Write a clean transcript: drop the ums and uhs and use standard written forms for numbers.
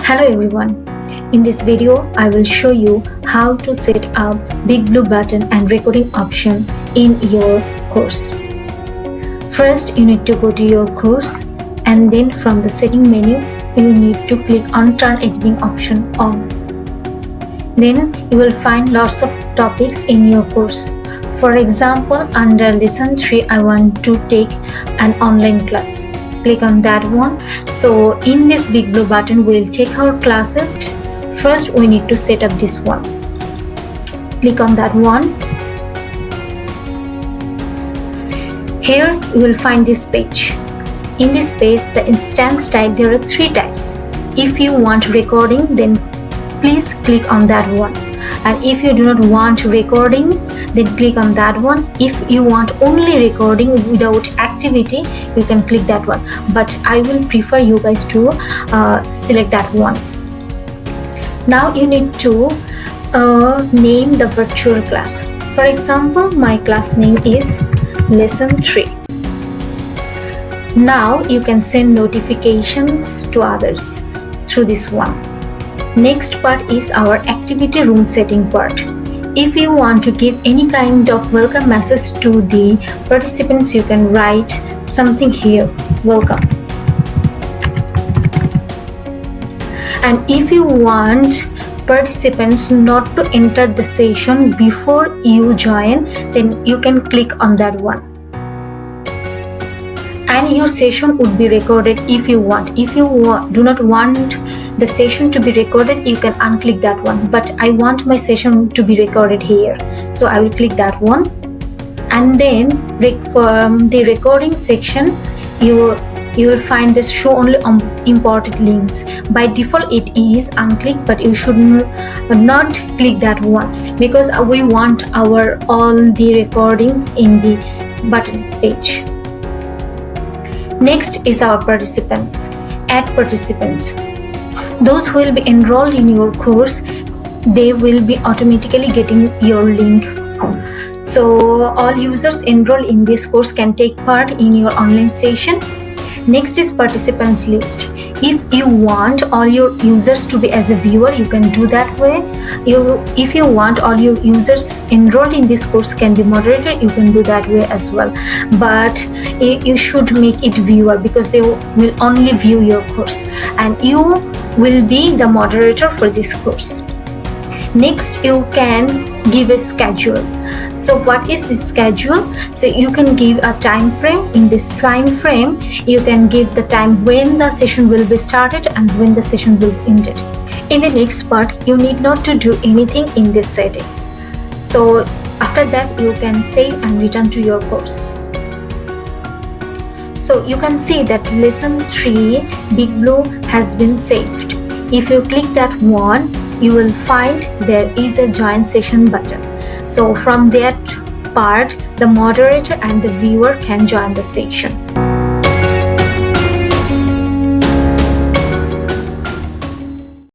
Hello everyone. In this video, I will show you how to set up Big Blue button and recording option in your course. First, you need to go to your course and then from the setting menu, you need to click on turn editing option on. Then you will find lots of topics in your course. For example, under lesson 3, I want to take an online class. Click on that one. So in this Big Blue button, we'll take our classes. First, we need to set up this one. Click on that one. Here you will find this page. In this page, the instance type, there are 3 types. If you want recording, then please click on that one. And if you do not want recording, then click on that one. If you want only recording without activity, you can click that one, but I will prefer you guys to select that one. Now you need to name the virtual class. For example, my class name is lesson 3. Now you can send notifications to others through this one. Next part is our activity room setting part. If you want to give any kind of welcome message to the participants, you can write something here, welcome. And if you want participants not to enter the session before you join, then you can click on that one. And your session would be recorded if you want. If you do not want the session to be recorded, you can unclick that one, but I want my session to be recorded here, so I will click that one. And then from the recording section, you will find this show only important links. By default it is unclicked, but you should not click that one because we want all the recordings in the button page. Next is our participants. Add participants. Those who will be enrolled in your course, they will be automatically getting your link. So all users enrolled in this course can take part in your online session. Next is participants list. If you want all your users to be as a viewer, you can do that way. If you want all your users enrolled in this course can be moderator, you can do that way as well. But you should make it viewer because they will only view your course and you will be the moderator for this course. Next, you can give a schedule. So what is this schedule? So you can give a time frame. In this time frame, you can give the time when the session will be started and when the session will be ended. In the next part, you need not to do anything in this setting. So after that, you can save and return to your course. So you can see that lesson 3 Big Blue has been saved. If you click that one, you will find there is a join session button. So from that part, the moderator and the viewer can join the session.